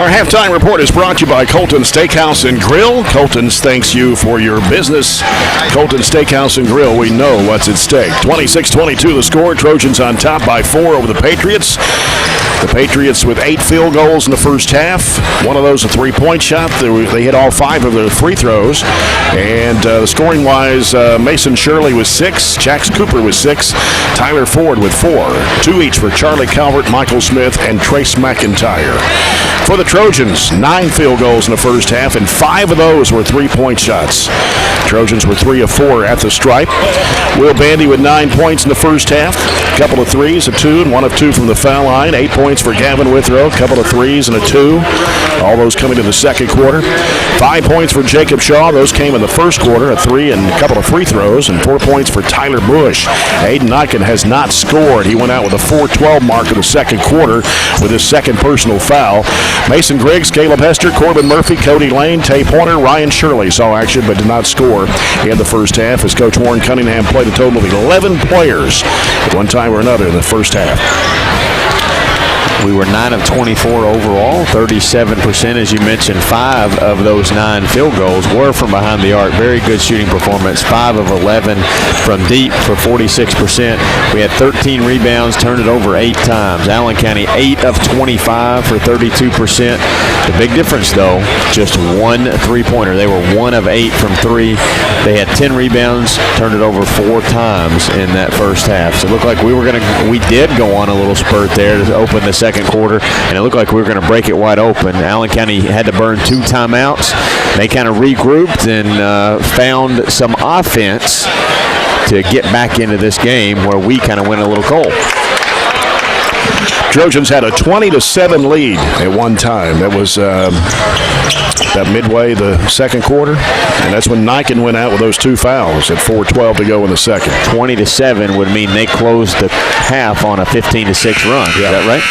Our halftime report is brought to you by Colton Steakhouse and Grill. Colton's thanks you for your business. Colton Steakhouse and Grill, we know what's at stake. 26-22 the score. Trojans on top by 4 over the Patriots. The Patriots with 8 field goals in the first half. One of those a three-point shot. They hit all 5 of the free throws. And scoring-wise, Mason Shirley was 6. Jax Cooper was 6. Tyler Ford with 4. 2 each for Charlie Calvert, Michael Smith, and Trace McIntyre. For the Trojans, 9 field goals in the first half, and 5 of those were three-point shots. Trojans were 3 of 4 at the stripe. Will Bandy with 9 points in the first half. A couple of threes, a 2, and 1 of 2 from the foul line. 8 points for Gavin Withrow, a couple of threes and a 2. All those coming in the second quarter. 5 points for Jacob Shaw. Those came in the first quarter, a 3 and a couple of free throws, and 4 points for Tyler Bush. Aiden Niken has not scored. He went out with a 4-12 mark in the second quarter with his second personal foul. Mason Griggs, Caleb Hester, Corbin Murphy, Cody Lane, Tay Pointer, Ryan Shirley saw action but did not score in the first half as Coach Warren Cunningham played a total of 11 players at one time or another in the first half. We were 9 of 24 overall, 37%, as you mentioned. 5 of those 9 field goals were from behind the arc. Very good shooting performance. 5 of 11 from deep for 46%. We had 13 rebounds, turned it over 8 times. Allen County 8 of 25 for 32%. The big difference, though, just 1 three-pointer. They were 1 of 8 from 3. They had 10 rebounds, turned it over 4 times in that first half. So it looked like we did go on a little spurt there to open the second quarter, and it looked like we were going to break it wide open. Allen County had to burn 2 timeouts. They kind of regrouped and found some offense to get back into this game where we kind of went a little cold. Trojans had a 20-7 lead at one time. That was about midway the second quarter, and that's when Niken went out with those 2 fouls at 4:12 to go in the second. 20-7 would mean they closed the half on a 15-6 run. Is that right?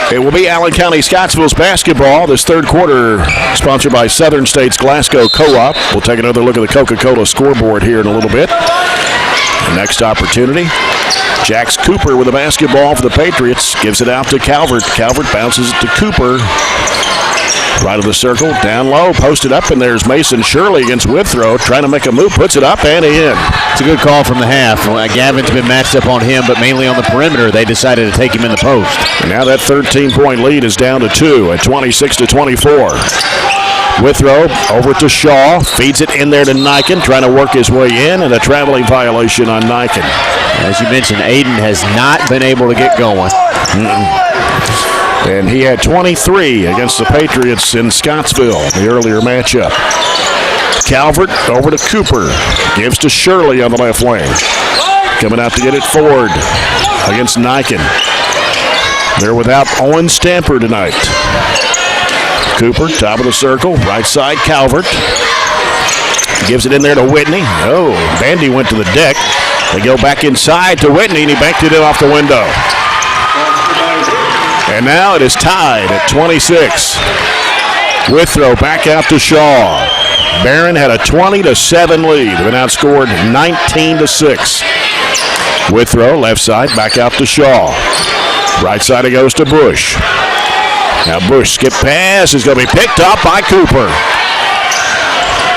Yeah. It will be Allen County Scottsville's basketball. This third quarter sponsored by Southern States Glasgow Co-op. We'll take another look at the Coca-Cola scoreboard here in a little bit. The next opportunity. Jax Cooper with the basketball for the Patriots. Gives it out to Calvert. Calvert bounces it to Cooper. Right of the circle, down low, posted up, and there's Mason Shirley against Withrow, trying to make a move, puts it up and in. It's a good call from the half. Gavin's been matched up on him, but mainly on the perimeter. They decided to take him in the post. And now that 13-point lead is down to 2 at 26-24. Withrow over to Shaw, feeds it in there to Niken, trying to work his way in, and a traveling violation on Niken. As you mentioned, Aiden has not been able to get going. And he had 23 against the Patriots in Scottsville, the earlier matchup. Calvert over to Cooper, gives to Shirley on the left wing. Coming out to get it Ford against Niken. They're without Owen Stamper tonight. Cooper, top of the circle, right side, Calvert. Gives it in there to Whitney. Oh, Bandy went to the deck. They go back inside to Whitney, and he banked it in off the window. And now it is tied at 26. Withrow back out to Shaw. Barren had a 20-7 lead, been outscored 19-6. Withrow, left side, back out to Shaw. Right side it goes to Bush. Now Bush skip pass is going to be picked up by Cooper.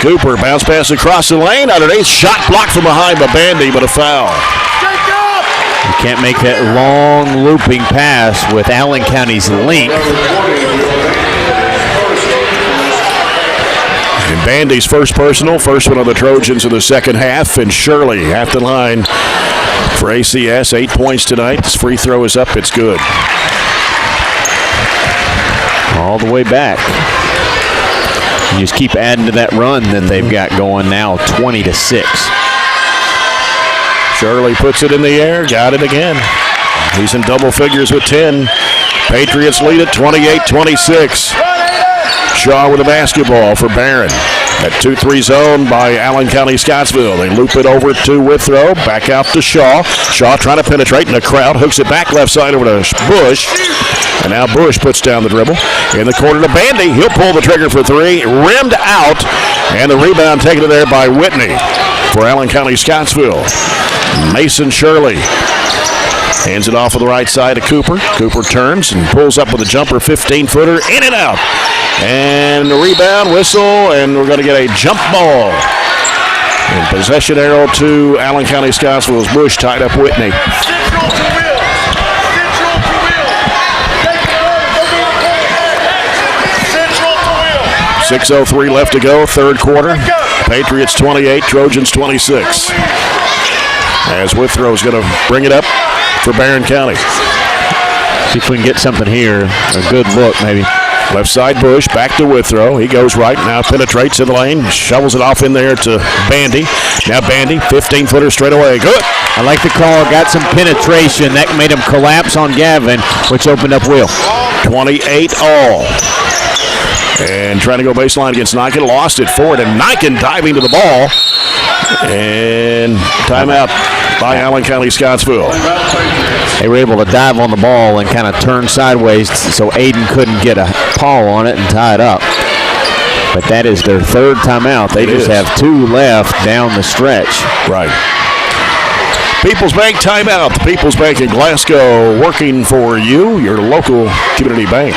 Cooper bounce pass across the lane underneath. Shot blocked from behind by Bandy, but a foul. You can't make that long looping pass with Allen County's length. And Bandy's first personal, first one of the Trojans in the second half, and Shirley at the line for ACS. 8 points tonight. This free throw is up. It's good. All the way back. You just keep adding to that run that they've got going now, 20-6. Shirley puts it in the air, got it again. He's in double figures with 10. Patriots lead at 28-26. Shaw with the basketball for Barren. That 2-3 zone by Allen County Scottsville. They loop it over to Withrow, back out to Shaw. Shaw trying to penetrate in the crowd, hooks it back left side over to Bush. And now Bush puts down the dribble. In the corner to Bandy. He'll pull the trigger for 3. Rimmed out. And the rebound taken there by Whitney for Allen County Scottsville. Mason Shirley Hands it off of the right side to Cooper. Cooper turns and pulls up with a jumper, 15-footer, in and out. And the rebound, whistle, and we're going to get a jump ball. And possession arrow to Allen County Scottsville's Bush, tied up Whitney. 6:03 left to go, third quarter. Patriots 28, Trojans 26. As Withrow's going to bring it up for Barren County. See if we can get something here. A good look, maybe. Left side Bush, back to Withrow. He goes right, now penetrates in the lane, shovels it off in there to Bandy. Now Bandy, 15-footer straight away. Good. I like the call. Got some penetration. That made him collapse on Gavin, which opened up Will. 28 all. And trying to go baseline against Niken. Lost it forward, and Niken diving to the ball. And timeout by Allen County Scottsville. They were able to dive on the ball and kind of turn sideways so Aiden couldn't get a paw on it and tie it up. But that is their third timeout. They just have 2 left down the stretch. Right. People's Bank timeout. The People's Bank in Glasgow working for you, your local community bank.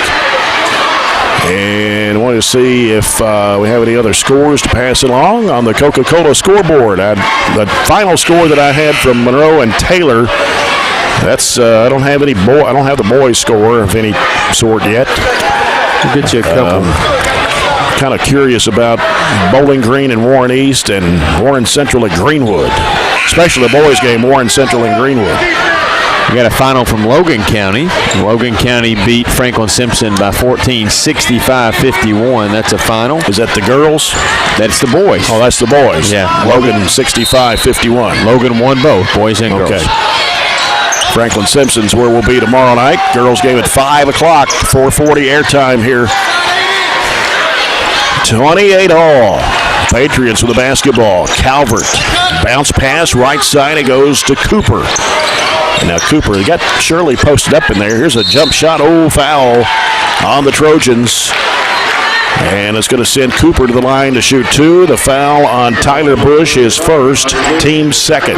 And I want to see if we have any other scores to pass along on the Coca-Cola scoreboard. The final score that I had from Monroe and Taylor, that's I don't have the boys' score of any sort yet. We'll get you a couple. Kind of curious about Bowling Green and Warren East and Warren Central at Greenwood, especially the boys' game, Warren Central and Greenwood. We got a final from Logan County. Logan County beat Franklin Simpson by 14, 65-51. That's a final. Is that the girls? That's the boys. Oh, that's the boys. Yeah. Logan 65-51. Logan won both, boys and girls. Okay. Franklin Simpson's where we'll be tomorrow night. Girls game at 5 o'clock. 4:40 airtime here. 28 all. Patriots with the basketball. Calvert. Bounce pass, right side. It goes to Cooper. And now Cooper, they got Shirley posted up in there. Here's a jump shot. Oh, foul on the Trojans. And it's going to send Cooper to the line to shoot 2. The foul on Tyler Bush is first, team's second.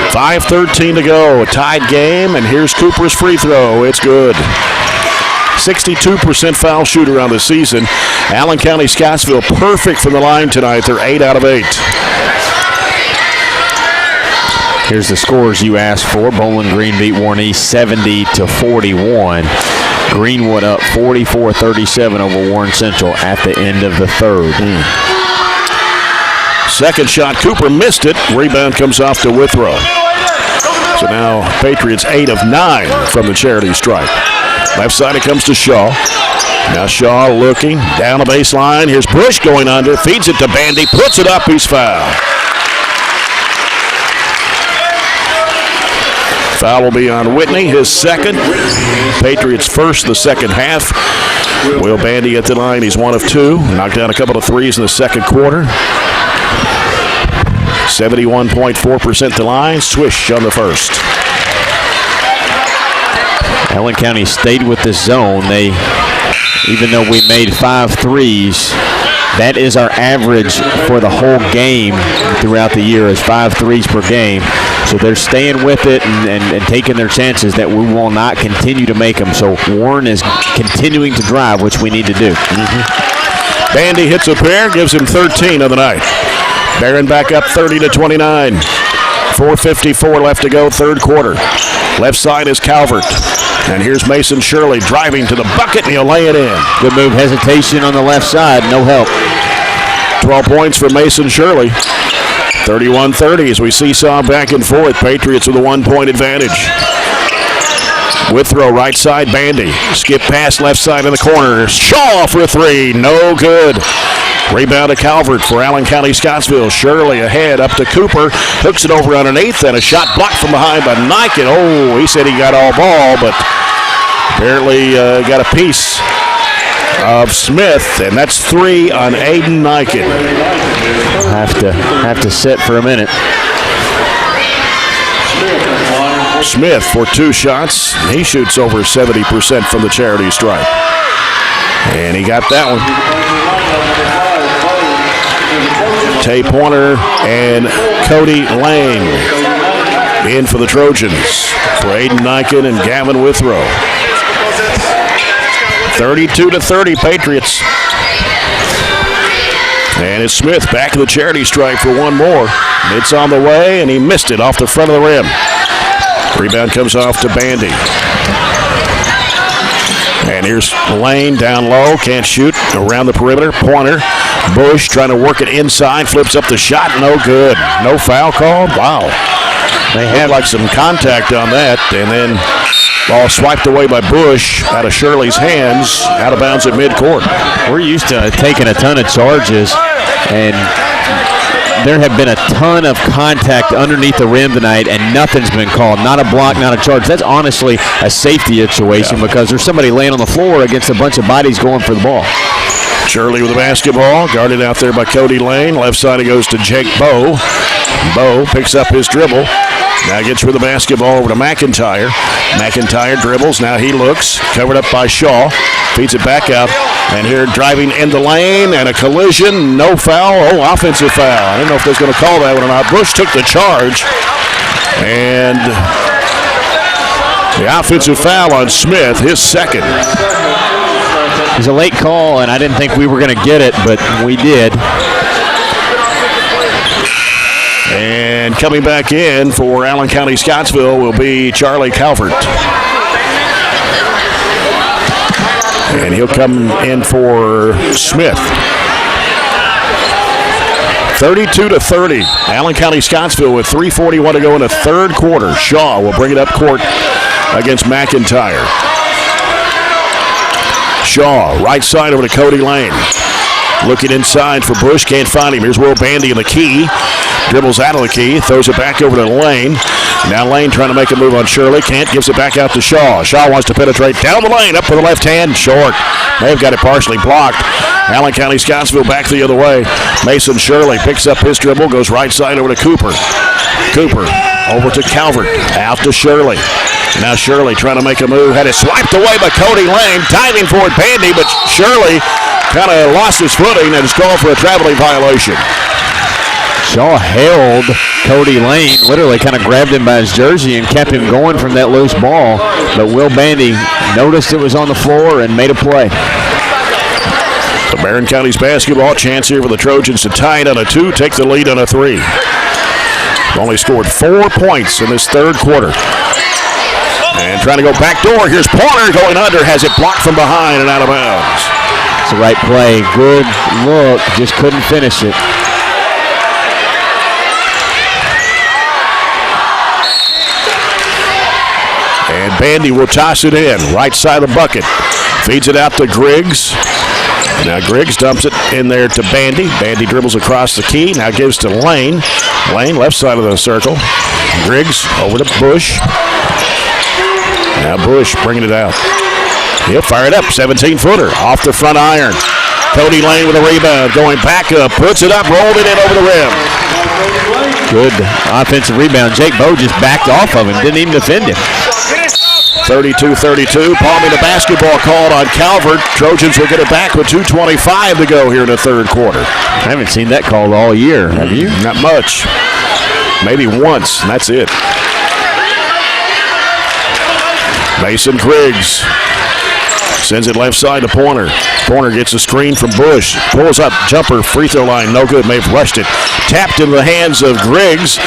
5:13 to go, a tied game, and here's Cooper's free throw. It's good. 62% foul shooter on the season. Allen County Scottsville perfect from the line tonight. They're 8 out of 8. Here's the scores you asked for. Bowling Green beat Warren East 70-41. Greenwood up 44-37 over Warren Central at the end of the third. Second shot, Cooper missed it. Rebound comes off to Withrow. So now Patriots 8 of 9 from the charity stripe. Left side it comes to Shaw. Now Shaw looking down the baseline. Here's Bush going under, feeds it to Bandy, puts it up, he's fouled. Foul will be on Whitney, his second. Patriots first the second half. Will Bandy at the line, he's 1 of 2. Knocked down a couple of threes in the second quarter. 71.4% to line, swish on the first. Allen County stayed with this zone. Even though we made 5 threes, that is our average for the whole game throughout the year, is 5 threes per game. So they're staying with it and taking their chances that we will not continue to make them. So Warren is continuing to drive, which we need to do. Bandy hits a pair, gives him 13 of the night. Barren back up 30-29. 4:54 left to go, third quarter. Left side is Calvert. And here's Mason Shirley driving to the bucket, and he'll lay it in. Good move, hesitation on the left side, no help. 12 points for Mason Shirley. 31-30 as we seesaw back and forth. Patriots with a 1-point advantage. Withrow right side, Bandy. Skip pass left side in the corner. Shaw for 3, no good. Rebound to Calvert for Allen County Scottsville. Shirley ahead up to Cooper. Hooks it over underneath, and a shot blocked from behind by Niken. Oh, he said he got all ball, but apparently got a piece of Smith, and that's 3 on Aiden Niken. Have to sit for a minute. Smith for 2 shots. He shoots over 70% from the charity stripe. And he got that one. Tay Pointer and Cody Lane. in for the Trojans for Aiden Nyken and Gavin Withrow. 32-30 Patriots. And it's Smith back to the charity stripe for one more. It's on the way, and he missed it off the front of the rim. Rebound comes off to Bandy. And here's Lane down low, can't shoot, around the perimeter. Pointer, Bush trying to work it inside, flips up the shot, no good. No foul called? Wow. They had like some contact on that, and then ball swiped away by Bush out of Shirley's hands, out of bounds at midcourt. We're used to taking a ton of charges, and there have been a ton of contact underneath the rim tonight, and nothing's been called. Not a block, not a charge. That's honestly a safety situation because there's somebody laying on the floor against a bunch of bodies going for the ball. Shirley with the basketball, guarded out there by Cody Lane. Left side it goes to Jake Bowe. Bowe picks up his dribble. Now gets with the basketball over to McIntyre. McIntyre dribbles. Now he looks. Covered up by Shaw. Feeds it back up. And here driving in the lane and a collision. No foul. Oh, offensive foul. I don't know if they're going to call that one or not. Bush took the charge. And the offensive foul on Smith, his second. It was a late call, and I didn't think we were going to get it, but we did. And coming back in for Allen County Scottsville will be Charlie Calvert. And he'll come in for Smith. 32-30. Allen County Scottsville with 3:41 to go in the third quarter. Shaw will bring it up court against McIntyre. Shaw, right side over to Cody Lane. Looking inside for Bush, can't find him. Here's Will Bandy in the key. Dribbles out of the key, throws it back over to Lane. Now Lane trying to make a move on Shirley. Can't, gives it back out to Shaw. Shaw wants to penetrate down the lane, up with the left hand, short. They've got it partially blocked. Allen County Scottsville back the other way. Mason Shirley picks up his dribble, goes right side over to Cooper. Cooper over to Calvert, out to Shirley. Now Shirley trying to make a move, had it swiped away by Cody Lane, diving for it Bandy, but Shirley kind of lost his footing and is called for a traveling violation. Shaw held Cody Lane, literally kind of grabbed him by his jersey and kept him going from that loose ball. But Will Bandy noticed it was on the floor and made a play. So Barren County's basketball chance here for the Trojans to tie it on a 2, take the lead on a 3. Only scored 4 points in this third quarter. And trying to go back door. Here's Pointer going under, has it blocked from behind and out of bounds. It's the right play. Good look, just couldn't finish it. And Bandy will toss it in, right side of the bucket. Feeds it out to Griggs. Now Griggs dumps it in there to Bandy. Bandy dribbles across the key, now gives to Lane. Lane, left side of the circle. Griggs over to Bush. Now Bush bringing it out. He'll fire it up, 17-footer, off the front iron. Cody Lane with a rebound, going back up, puts it up, rolled it in over the rim. Good offensive rebound. Jake Bowe just backed off of him, didn't even defend him. 32-32. Palming the basketball called on Calvert. Trojans will get it back with 2:25 to go here in the third quarter. I haven't seen that called all year, have you? Not much. Maybe once, and that's it. Mason Griggs sends it left side to Pointer. Pointer gets a screen from Bush. Pulls up, jumper, free throw line, no good. May have rushed it. Tapped into the hands of Griggs.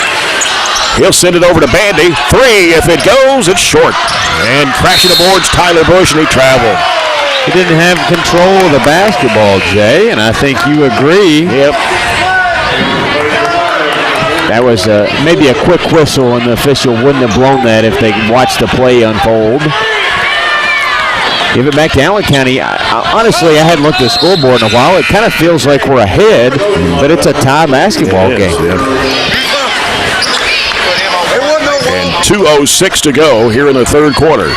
He'll send it over to Bandy. 3, if it goes, it's short. And crashing the boards, Tyler Bush, and he traveled. He didn't have control of the basketball, Jay, and I think you agree. Yep. That was maybe a quick whistle, and the official wouldn't have blown that if they watched the play unfold. Give it back to Allen County. Honestly, I hadn't looked at the scoreboard in a while. It kind of feels like we're ahead, but it's a tie basketball game. Yeah. And 2:06 to go here in the third quarter.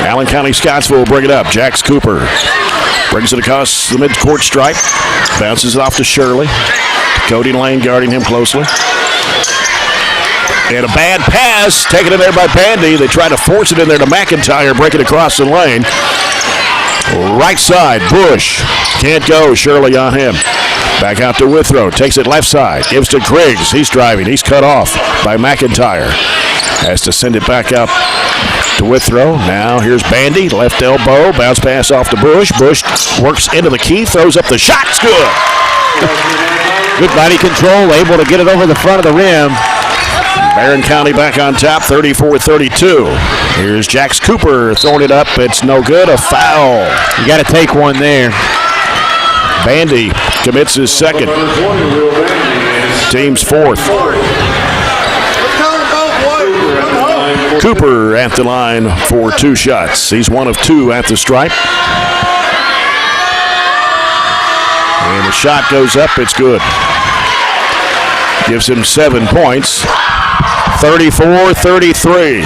Allen County Scottsville will bring it up. Jax Cooper brings it across the midcourt stripe. Bounces it off to Shirley. Cody Lane guarding him closely. And a bad pass taken in there by Bandy. They try to force it in there to McIntyre, break it across the lane. Right side, Bush. Can't go, Shirley on him. Back out to Withrow. Takes it left side. Gives to Griggs. He's driving. He's cut off by McIntyre. Has to send it back up to Withrow. Now here's Bandy. Left elbow. Bounce pass off to Bush. Bush works into the key. Throws up the shot. It's good. Good body control. Able to get it over the front of the rim. Barren County back on top, 34-32. Here's Jax Cooper throwing it up. It's no good. A foul. You got to take one there. Bandy commits his second. Team's fourth. Cooper at the line for 2 shots. He's 1 of 2 at the stripe. And the shot goes up. It's good. Gives him 7 points. 34-33.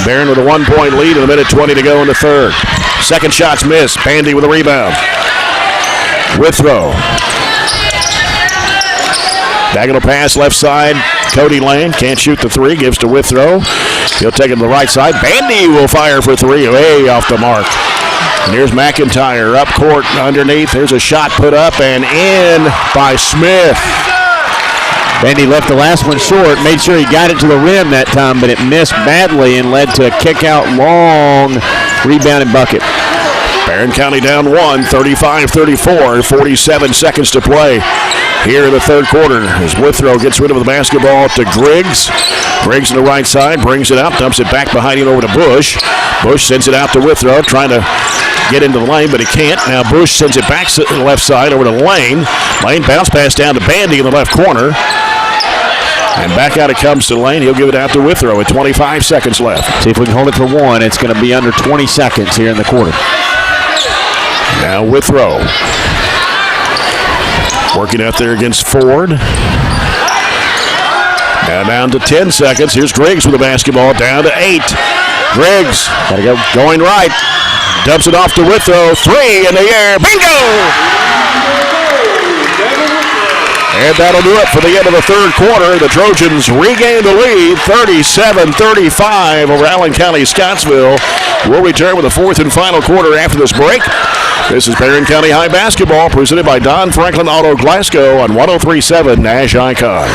Barren with a 1-point lead and 1:20 to go in the third. Second shot's missed. Bandy with a rebound. Withrow. Diagonal pass left side. Cody Lane can't shoot the 3. Gives to Withrow. He'll take it to the right side. Bandy will fire for 3. Way off the mark. And here's McIntyre up court underneath. There's a shot put up and in by Smith. Bandy left the last one short. Made sure he got it to the rim that time, but it missed badly and led to a kick-out long rebounding bucket. Barren County down 1, 35-34, 47 seconds to play here in the third quarter as Withrow gets rid of the basketball to Griggs. Griggs on the right side, brings it up, dumps it back behind him over to Bush. Bush sends it out to Withrow, trying to get into the lane, but he can't. Now Bush sends it back to the left side over to Lane. Lane bounce pass down to Bandy in the left corner. And back out it comes to Lane. He'll give it out to Withrow with 25 seconds left. See if we can hold it for 1. It's going to be under 20 seconds here in the quarter. Now Withrow. Working out there against Ford. Now down to 10 seconds. Here's Griggs with the basketball. Down to 8. Griggs Got to go. going right. Dumps it off to Withrow. 3 in the air. Bingo! And that'll do it for the end of the third quarter. The Trojans regain the lead, 37-35 over Allen County Scottsville. We'll return with the fourth and final quarter after this break. This is Barren County High Basketball presented by Don Franklin Auto Glasgow on 103.7 Nash Icon.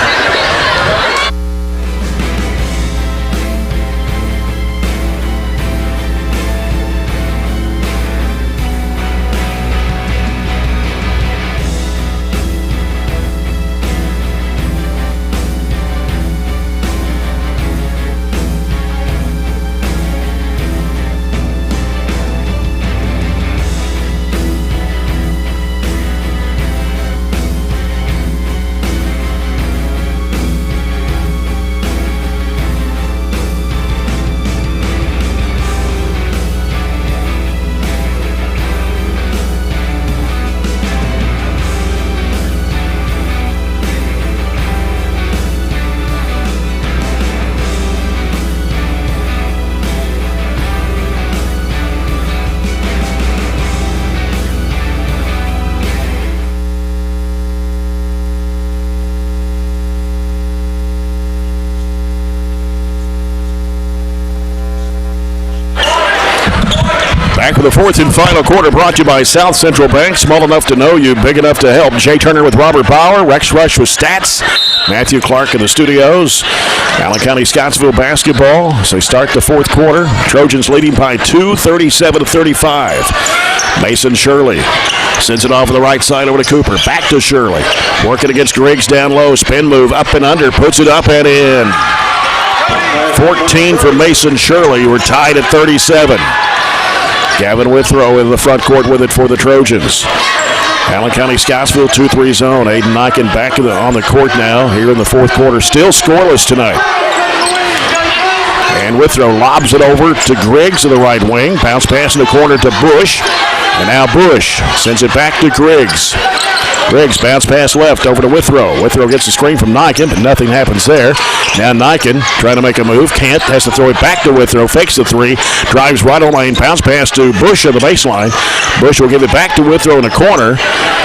Back with the fourth and final quarter brought to you by South Central Bank. Small enough to know you, big enough to help. Jay Turner with Robert Bauer. Rex Rush with stats. Matthew Clark in the studios. Allen County Scottsville basketball as they start the fourth quarter. Trojans leading by 2, 37-35. Mason Shirley sends it off on the right side over to Cooper. Back to Shirley. Working against Griggs down low. Spin move up and under. Puts it up and in. 14 for Mason Shirley. We're tied at 37. Gavin Withrow in the front court with it for the Trojans. Allen County Scottsville 2-3 zone. Aiden Niken back on the court now here in the fourth quarter. Still scoreless tonight. And Withrow lobs it over to Griggs in the right wing. Bounce pass in the corner to Bush. And now Bush sends it back to Griggs. Griggs bounce pass left over to Withrow. Withrow gets the screen from Niken, but nothing happens there. Now Niken trying to make a move. Can't. Has to throw it back to Withrow. Fakes the 3. Drives right on lane. Bounce pass to Bush on the baseline. Bush will give it back to Withrow in the corner,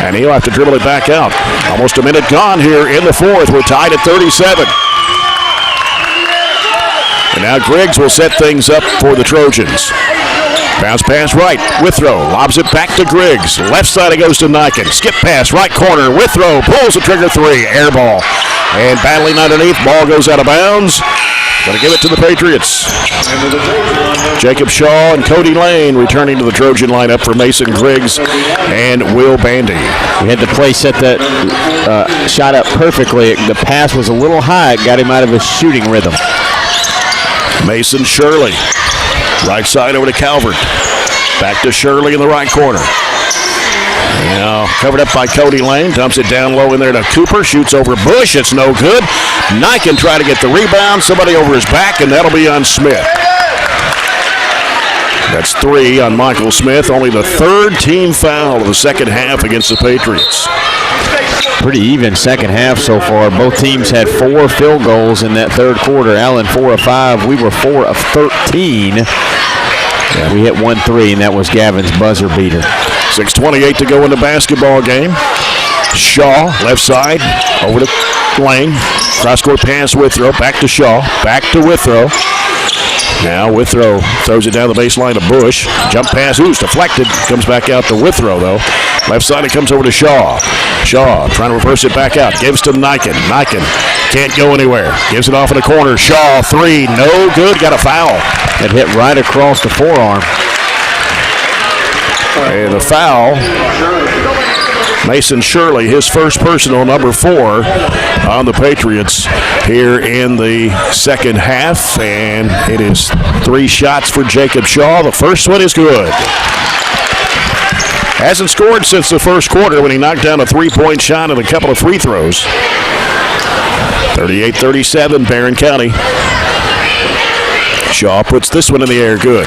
and he'll have to dribble it back out. Almost a minute gone here in the fourth. We're tied at 37. And now Griggs will set things up for the Trojans. Bounce pass right. Withrow lobs it back to Griggs. Left side it goes to Niken. Skip pass right corner. Withrow pulls the trigger three. Air ball. And battling underneath. Ball goes out of bounds. Going to give it to the Patriots. Jacob Shaw and Cody Lane returning to the Trojan lineup for Mason Griggs and Will Bandy. We had the play set that shot up perfectly. The pass was a little high. It got him out of his shooting rhythm. Mason Shirley. Right side over to Calvert. Back to Shirley in the right corner. Now covered up by Cody Lane. Dumps it down low in there to Cooper. Shoots over Bush. It's no good. Niken try to get the rebound. Somebody over his back, and that'll be on Smith. That's 3 on Michael Smith. Only the third team foul of the second half against the Patriots. Pretty even second half so far. Both teams had 4 field goals in that third quarter. Allen 4 of 5. We were 4 of 13. Yeah, we hit 1-3, and that was Gavin's buzzer beater. 6:28 to go in the basketball game. Shaw, left side, over to Lane. Cross-court pass, Withrow, back to Shaw, back to Withrow. Now Withrow throws it down the baseline to Bush. Jump pass, deflected. Comes back out to Withrow, though. Left side, it comes over to Shaw. Shaw trying to reverse it back out. Gives to Niken. Niken can't go anywhere. Gives it off in the corner. Shaw, 3, no good. Got a foul. It hit right across the forearm. And the foul. Mason Shirley, his first personal, number 4 on the Patriots here in the second half. And it is 3 shots for Jacob Shaw. The first one is good. Hasn't scored since the first quarter when he knocked down a 3-point shot and a couple of free throws. 38-37, Barren County. Shaw puts this one in the air, good.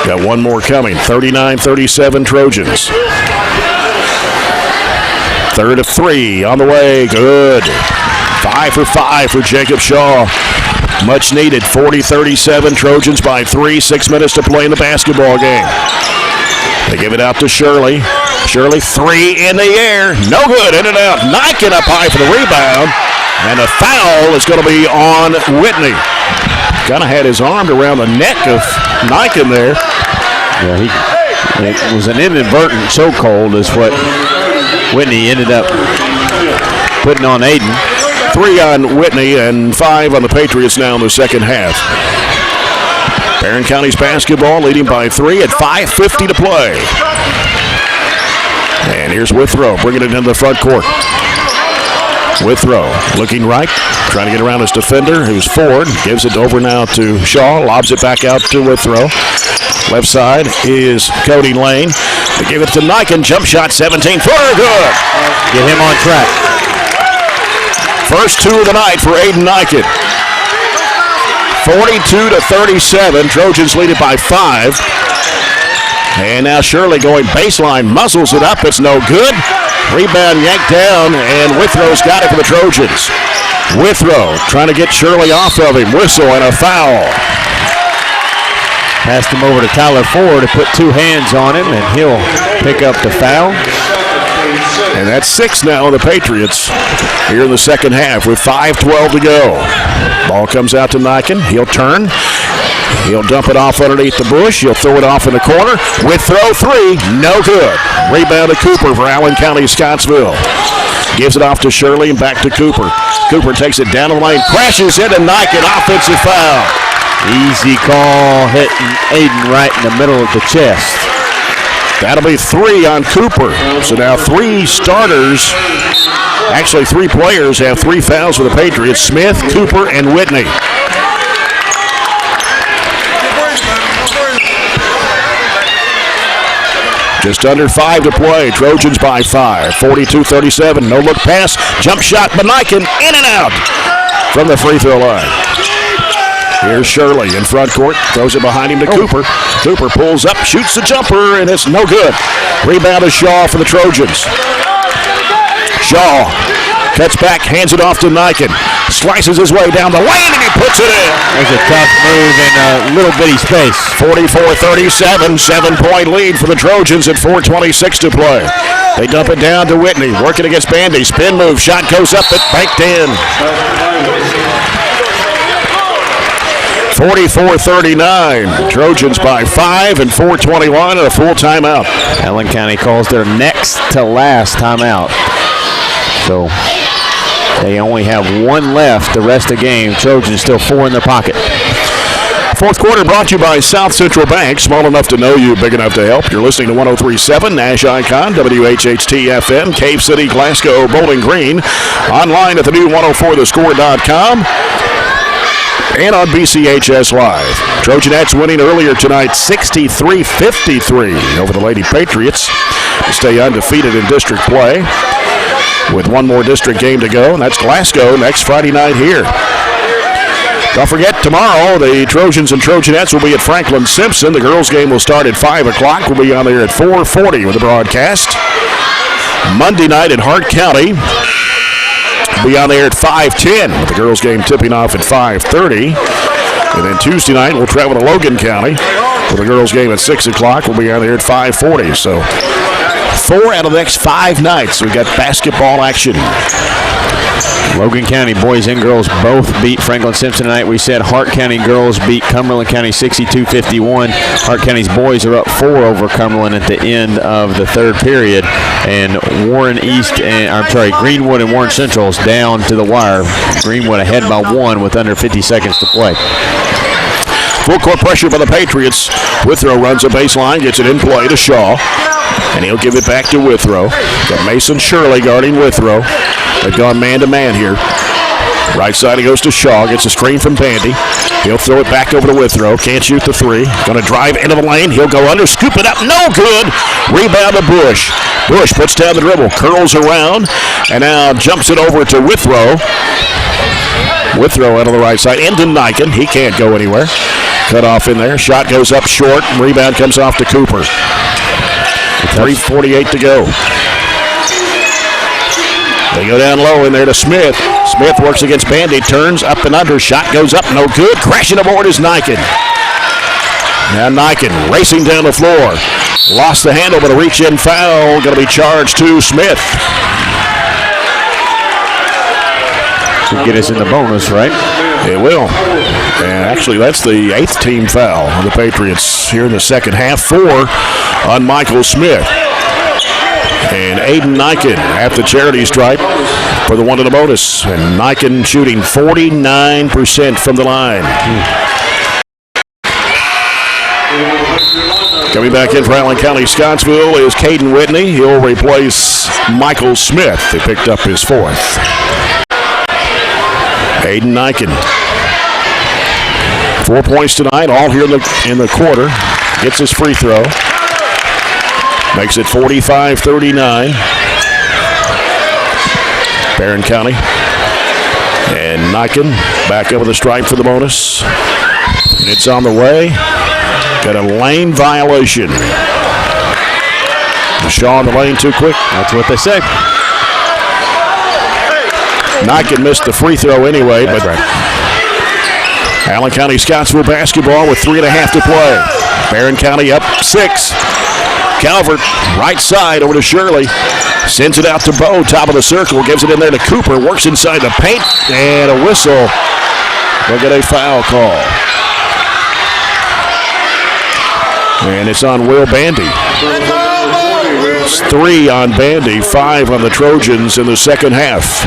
Got one more coming, 39-37 Trojans. Third of 3 on the way, good. 5 for 5 for Jacob Shaw. Much needed, 40-37 Trojans by 3, 6 minutes to play in the basketball game. They give it out to Shirley. Shirley, 3 in the air, no good, in and out. Niken up high for the rebound, and a foul is going to be on Whitney. Kind of had his arm around the neck of Niken there. Yeah, it was an inadvertent chokehold is what Whitney ended up putting on Aiden. 3 on Whitney and 5 on the Patriots now in the second half. Barren County's basketball leading by 3 at 5:50 to play. And here's Withrow bringing it into the front court. Withrow looking right, trying to get around his defender, who's Ford. Gives it over now to Shaw, lobs it back out to Withrow. Left side is Cody Lane. They give it to Niken, jump shot, 17-footer, good. Get him on track. First 2 of the night for Aiden Niken. 42-37, Trojans lead it by 5. And now Shirley going baseline, muzzles it up, it's no good. Rebound yanked down, and Withrow's got it for the Trojans. Withrow trying to get Shirley off of him. Whistle and a foul. Passed him over to Tyler Ford to put 2 hands on him, and he'll pick up the foul. And that's 6 now on the Patriots here in the second half with 5:12 to go. Ball comes out to Niken. He'll turn. He'll dump it off underneath the bush. He'll throw it off in the corner. Withrow 3, no good. Rebound to Cooper for Allen County, Scottsville. Gives it off to Shirley and back to Cooper. Cooper takes it down the lane, crashes into Niken, offensive foul. Easy call, hitting Aiden right in the middle of the chest. That'll be 3 on Cooper. So now 3 starters, actually 3 players have 3 fouls for the Patriots. Smith, Cooper, and Whitney. Just under 5 to play. Trojans by 5. 42-37. No look pass. Jump shot by Niken. In and out from the free throw line. Here's Shirley in front court. Throws it behind him to Cooper. Cooper pulls up, shoots the jumper, and it's no good. Rebound to Shaw for the Trojans. Shaw cuts back, hands it off to Niken. Slices his way down the lane, and he puts it in. There's a tough move in a little bitty space. 44-37, 7-point lead for the Trojans at 4:26 to play. They dump it down to Whitney, working against Bandy. Spin move, shot goes up, but banked in. 44-39. Trojans by 5 and 4:21 and a full timeout. Allen County calls their next to last timeout. So they only have one left the rest of the game. Trojans still 4 in their pocket. Fourth quarter brought to you by South Central Bank. Small enough to know you, big enough to help. You're listening to 103.7 Nash Icon, WHHT-FM, Cave City, Glasgow, Bowling Green. Online at the new 104thescore.com. And on BCHS Live. Trojanettes winning earlier tonight 63-53 over the Lady Patriots to stay undefeated in district play with one more district game to go, and that's Glasgow next Friday night here. Don't forget, tomorrow the Trojans and Trojanettes will be at Franklin Simpson. The girls' game will start at 5 o'clock. We'll be on there at 4:40 with the broadcast. Monday night at Hart County. We'll be on there at 5:10 with the girls' game tipping off at 5:30. And then Tuesday night we'll travel to Logan County with the girls' game at 6 o'clock. We'll be on there at 5:40. So 4 out of the next 5 nights we got basketball action. Logan County boys and girls both beat Franklin Simpson tonight. We said Hart County girls beat Cumberland County 62-51. Hart County's boys are up 4 over Cumberland at the end of the third period. And Greenwood and Warren Central's down to the wire. Greenwood ahead by 1 with under 50 seconds to play. Full court pressure by the Patriots. Withrow runs a baseline, gets it in play to Shaw. And he'll give it back to Withrow. Got Mason Shirley guarding Withrow. They've gone man-to-man here. Right side he goes to Shaw. Gets a screen from Bandy. He'll throw it back over to Withrow. Can't shoot the 3. Going to drive into the lane. He'll go under. Scoop it up. No good. Rebound to Bush. Bush puts down the dribble. Curls around. And now jumps it over to Withrow. Withrow out on the right side. Into Niken. He can't go anywhere. Cut off in there. Shot goes up short. Rebound comes off to Cooper. 3:48 to go. They go down low in there to Smith. Smith works against Bandy, turns up and under. Shot goes up, no good. Crashing aboard is Niken. Now Niken racing down the floor. Lost the handle, but a reach-in foul. Going to be charged to Smith. Should get us in the bonus, right? It will. And actually, that's the 8th team foul on the Patriots here in the second half. 4 on Michael Smith. And Aiden Niken at the charity stripe for the 1 in the bonus. And Niken shooting 49% from the line. Coming back in for Allen County Scottsville is Caden Whitney. He'll replace Michael Smith, who picked up his 4th. Aiden Niken. 4 points tonight, all here in the quarter. Gets his free throw. Makes it 45-39. Barren County. And Niken back over the stripe for the bonus. It's on the way. Got a lane violation. Shaw in the lane too quick. That's what they say. Niken missed the free throw anyway. That's but right. Allen County Scottsville basketball with 3.5 to play. Barren County up 6. Calvert, right side over to Shirley. Sends it out to Bo, top of the circle. Gives it in there to Cooper. Works inside the paint. And a whistle. We'll get a foul call. And it's on Will Bandy. It's 3 on Bandy, 5 on the Trojans in the second half.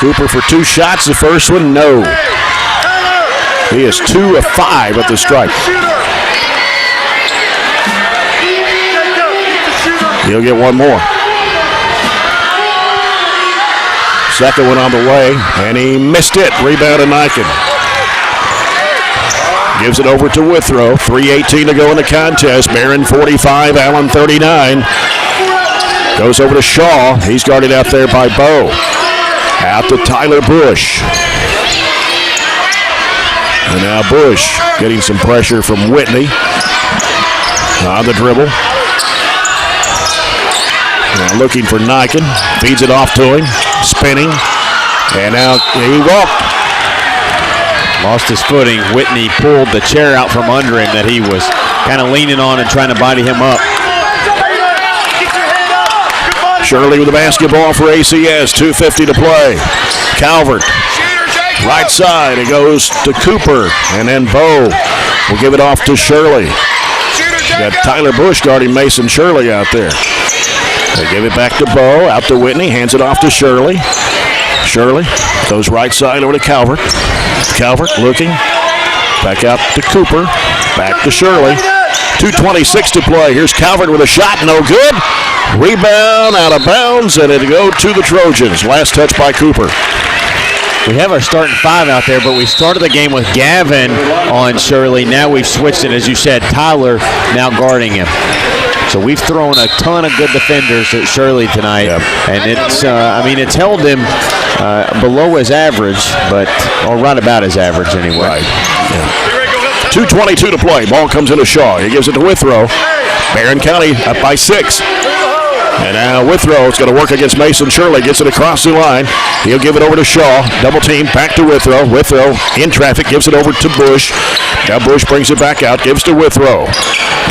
Cooper for 2 shots. The first one, no. He is 2 of 5 at the stripe. He'll get one more. Second one on the way, and he missed it. Rebound to Niken. Gives it over to Withrow. 3:18 to go in the contest. Barren 45, Allen 39. Goes over to Shaw. He's guarded out there by Bo. Out to Tyler Bush. And now Bush getting some pressure from Whitney. On the dribble. Now looking for Niken. Feeds it off to him. Spinning. And now he walked. Lost his footing. Whitney pulled the chair out from under him that he was kind of leaning on and trying to body him up. Shirley with the basketball for ACS. 2:50 to play. Calvert, right side. It goes to Cooper. And then Bo will give it off to Shirley. Got Tyler Bush guarding Mason Shirley out there. They give it back to Bo. Out to Whitney. Hands it off to Shirley. Shirley goes right side over to Calvert. Calvert looking. Back out to Cooper. Back to Shirley. 2:26 to play. Here's Calvert with a shot. No good. Rebound out of bounds, and it'll go to the Trojans. Last touch by Cooper. We have our starting five out there, but we started the game with Gavin on Shirley. Now we've switched it, as you said, Tyler now guarding him. So we've thrown a ton of good defenders at Shirley tonight, and it's held him below his average, or right about his average anyway. Right. Yeah. 2:22 to play. Ball comes into Shaw. He gives it to Withrow. Barren County up by 6. And now Withrow is going to work against Mason Shirley. Gets it across the line. He'll give it over to Shaw. Double team. Back to Withrow. Withrow in traffic. Gives it over to Bush. Now Bush brings it back out. Gives to Withrow.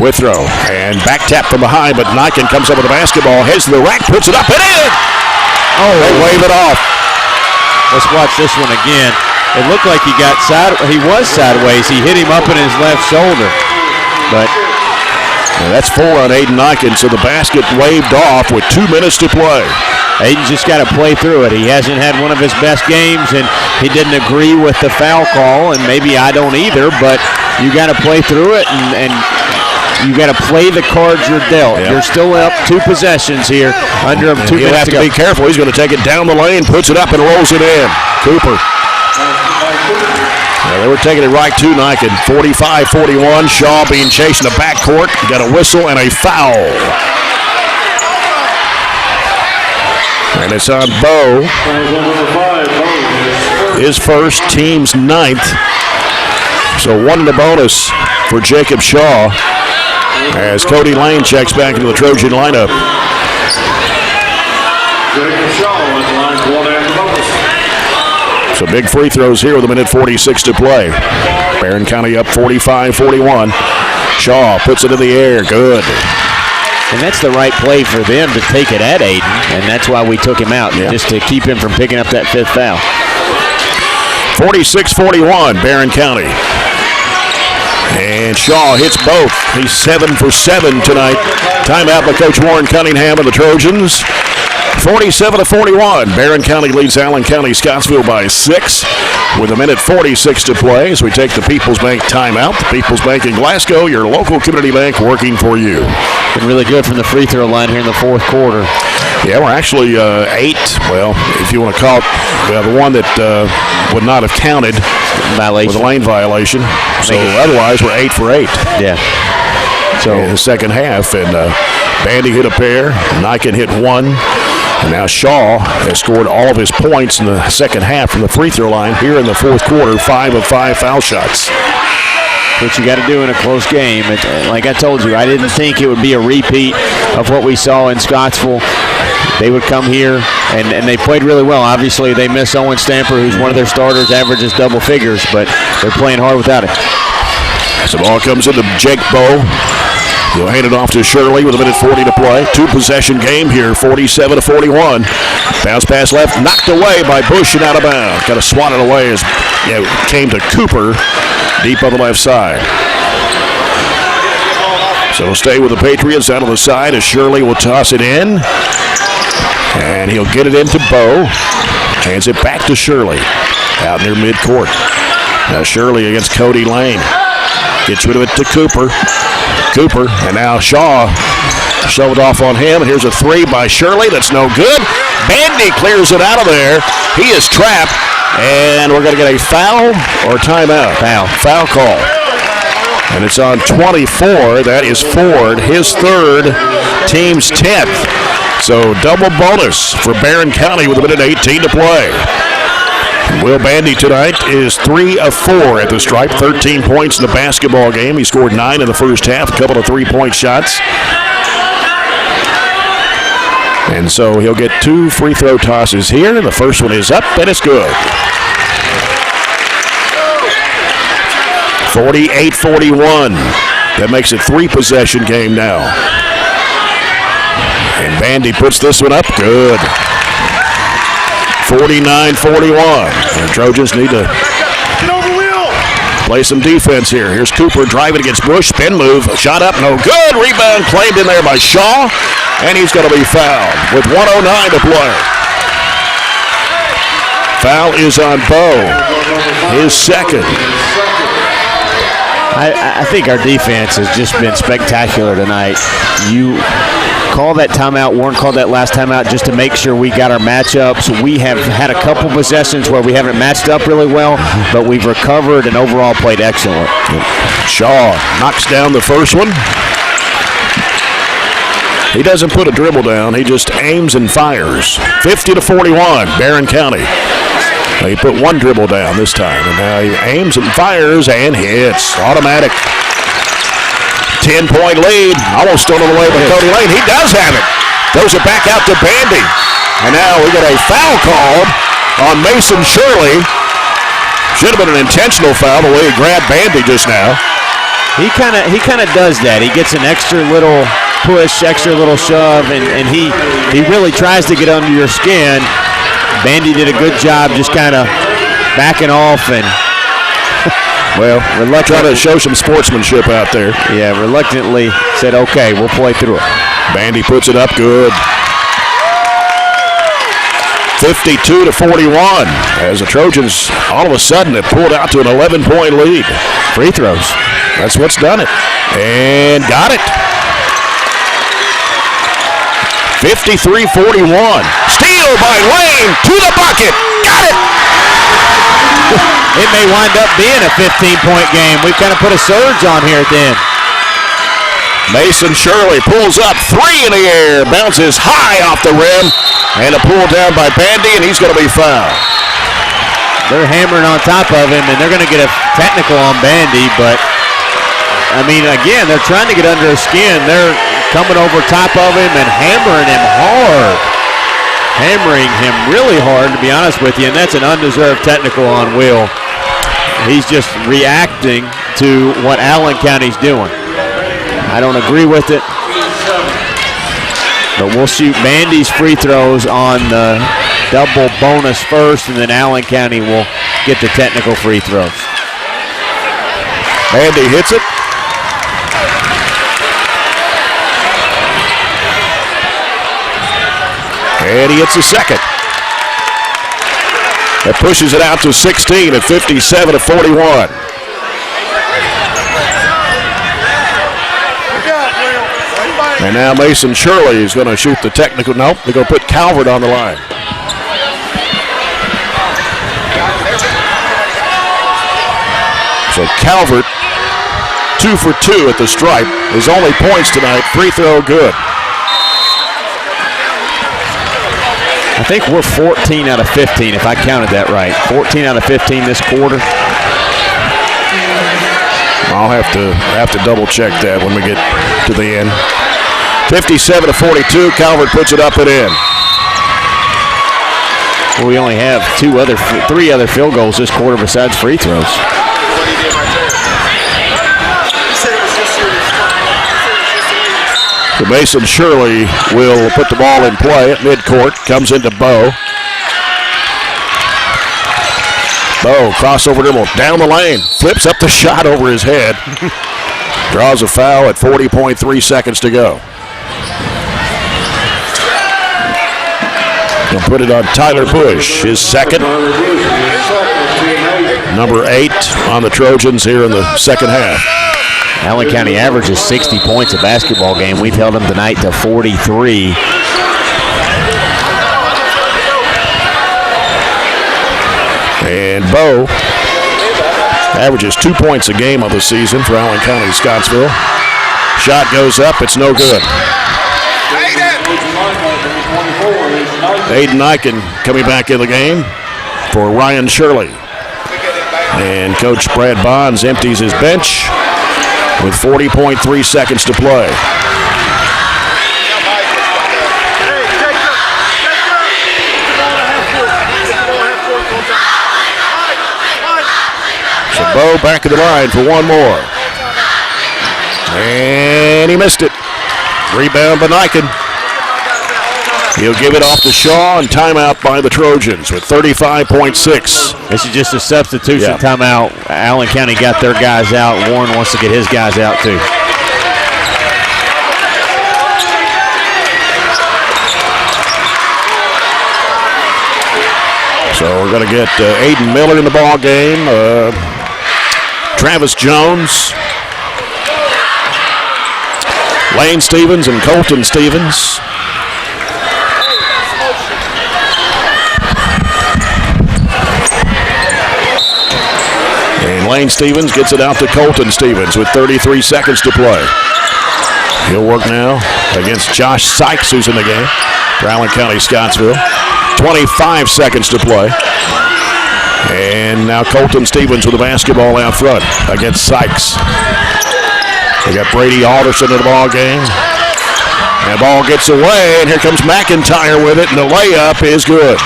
Withrow. And back tap from behind. But Niken comes up with the basketball. Heads to the rack. Puts it up and in. Oh, they wave it off. Let's watch this one again. It looked like he was sideways. He hit him up in his left shoulder. But that's 4 on Aiden Niken, so the basket waved off with 2 minutes to play. Aiden's just got to play through it. He hasn't had one of his best games, and he didn't agree with the foul call, and maybe I don't either, but you got to play through it, and you got to play the cards you're dealt. Yep. You're still up 2 possessions here under 2 minutes to go. He'll have to be careful. He's going to take it down the lane, puts it up, and rolls it in. Cooper. They were taking it right to Niken. 45-41. Shaw being chased in the backcourt. Got a whistle and a foul. And it's on Bo. His first, team's 9th. So 1 in the bonus for Jacob Shaw as Cody Lane checks back into the Trojan lineup. Jacob Shaw at the line, 1 after bonus. So big free throws here with a minute 46 to play. Barren County up 45-41. Shaw puts it in the air. Good. And that's the right play for them to take it at Aiden, and that's why we took him out, just to keep him from picking up that 5th foul. 46-41, Barren County. And Shaw hits both. He's 7 for 7 tonight. Timeout by Coach Warren Cunningham of the Trojans. 47-41. Barren County leads Allen County Scottsville by 6 with a minute 46 to play as we take the People's Bank timeout. The People's Bank in Glasgow, your local community bank working for you. Been really good from the free throw line here in the 4th quarter. Yeah, we're actually 8. Well, if you want to call it the one that would not have counted violation. With a lane violation. So otherwise, we're 8 for 8. Yeah. So in the second half, and Bandy hit a pair. Niken hit 1. And now Shaw has scored all of his points in the second half from the free throw line here in the 4th quarter. 5 of 5 foul shots. What you got to do in a close game. Like I told you, I didn't think it would be a repeat of what we saw in Scottsville. They would come here, and they played really well. Obviously, they miss Owen Stamper, who's one of their starters, averages double figures, but they're playing hard without it. So the ball comes into Jake Bowe. He'll hand it off to Shirley with a minute 40 to play. 2-possession game here, 47-41. Bounce pass left, knocked away by Bush and out of bounds. Got to swat it away as it came to Cooper deep on the left side. So we'll stay with the Patriots out on the side as Shirley will toss it in. And he'll get it into Bowe. Hands it back to Shirley out near midcourt. Now Shirley against Cody Lane. Gets rid of it to Cooper. And now Shaw shoved off on him. And here's a 3 by Shirley. That's no good. Bandy clears it out of there. He is trapped. And we're going to get a foul or timeout. Foul call. And it's on 24. That is Ford, his 3rd, team's 10th. So double bonus for Barren County with a minute 18 to play. Will Bandy tonight is 3 of 4 at the stripe, 13 points in the basketball game. He scored 9 in the first half, a couple of 3-point shots. And so he'll get 2 free throw tosses here. The first one is up, and it's good. 48-41. That makes it 3-possession game now. And Bandy puts this one up. Good. 49-41. The Trojans need to play some defense here. Here's Cooper driving against Bush. Spin move. Shot up. No good. Rebound claimed in there by Shaw. And he's going to be fouled with 1:09 to play. Foul is on Bo. His second. I think our defense has just been spectacular tonight. You call that timeout. Warren called that last timeout just to make sure we got our matchups. We have had a couple possessions where we haven't matched up really well, but we've recovered and overall played excellent. Shaw knocks down the first one. He doesn't put a dribble down. He just aims and fires. 50-41, Barren County. He put one dribble down this time, and now he aims and fires and hits. Automatic. 10-point lead. Almost stolen away by Cody Lane. He does have it. Throws it back out to Bandy. And now we got a foul called on Mason Shirley. Should have been an intentional foul the way he grabbed Bandy just now. He kind of does that. He gets an extra little push, extra little shove, and he really tries to get under your skin. Bandy did a good job just kind of backing off and, well, trying to show some sportsmanship out there. Yeah, reluctantly said, okay, we'll play through it. Bandy puts it up good. 52-41 as the Trojans all of a sudden have pulled out to an 11-point lead. Free throws. That's what's done it. And got it. 53-41. Steal by Lane to the bucket. Got it. It may wind up being a 15-point game. We've kind of put a surge on here at the end. Mason Shirley pulls up, three in the air, bounces high off the rim, and a pull down by Bandy, and he's going to be fouled. They're hammering on top of him, and they're going to get a technical on Bandy, but, I mean, again, they're trying to get under his skin. They're coming over top of him and hammering him hard. Hammering him really hard, to be honest with you, and that's an undeserved technical on Will. He's just reacting to what Allen County's doing. I don't agree with it, but we'll shoot Bandy's free throws on the double bonus first, and then Allen County will get the technical free throws. Bandy hits it. And he hits the second. That pushes it out to 16 at 57-41. And now Mason Shirley is going to shoot the technical. Nope, they're going to put Calvert on the line. So Calvert, 2 for 2 at the stripe. His only points tonight, free throw good. I think we're 14 out of 15, if I counted that right. 14 out of 15 this quarter. I'll have to double check that when we get to the end. 57-42. Calvert puts it up and in. Well, we only have three other field goals this quarter besides free throws. So Mason Shirley will put the ball in play at midcourt. Comes into Bo. Bo crossover dribble down the lane. Flips up the shot over his head. Draws a foul at 40.3 seconds to go. He'll put it on Tyler Bush, his second. Number 8 on the Trojans here in the second half. Allen County averages 60 points a basketball game. We've held them tonight to 43. And Bo averages 2 points a game of the season for Allen County Scottsville. Shot goes up, it's no good. Aiden Eichen coming back in the game for Ryan Shirley. And Coach Brad Bonds empties his bench with 40.3 seconds to play. So Bo back of the line for one more. And he missed it. Rebound by Eichen. He'll give it off to Shaw, and timeout by the Trojans with 35.6. This is just a substitution timeout. Allen County got their guys out. Warren wants to get his guys out too. So we're going to get Aiden Miller in the ball game. Travis Jones, Lane Stevens, and Colton Stevens. And Lane Stevens gets it out to Colton Stevens with 33 seconds to play. He'll work now against Josh Sykes, who's in the game for Allen County Scottsville. 25 seconds to play. And now Colton Stevens with the basketball out front against Sykes. They got Brady Alderson in the ball game. And the ball gets away, and here comes McIntyre with it, and the layup is good.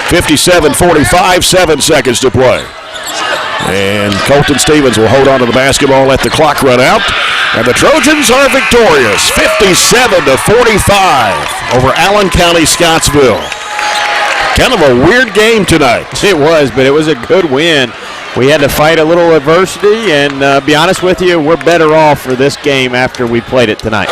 57-45, 7 seconds to play. And Colton Stevens will hold on to the basketball, let the clock run out. And the Trojans are victorious, 57-45 over Allen County Scottsville. Kind of a weird game tonight. It was, but it was a good win. We had to fight a little adversity, and be honest with you, we're better off for this game after we played it tonight.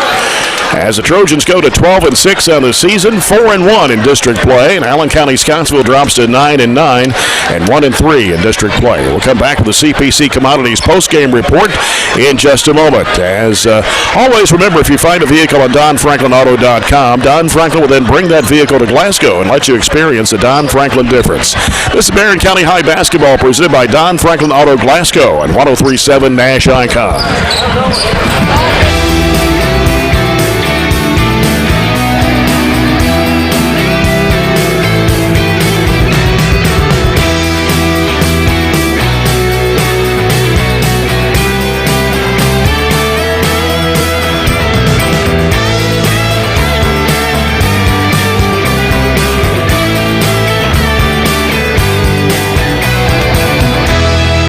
As the Trojans go to 12-6 on the season, 4-1 in district play, and Allen County Scottsville drops to 9-9 and 1-3 in district play. We'll come back with the CPC Commodities post-game report in just a moment. As always, remember, if you find a vehicle on DonFranklinAuto.com, Don Franklin will then bring that vehicle to Glasgow and let you experience the Don Franklin difference. This is Barren County High Basketball presented by Don Franklin Auto Glasgow and 103.7 Nash Icon.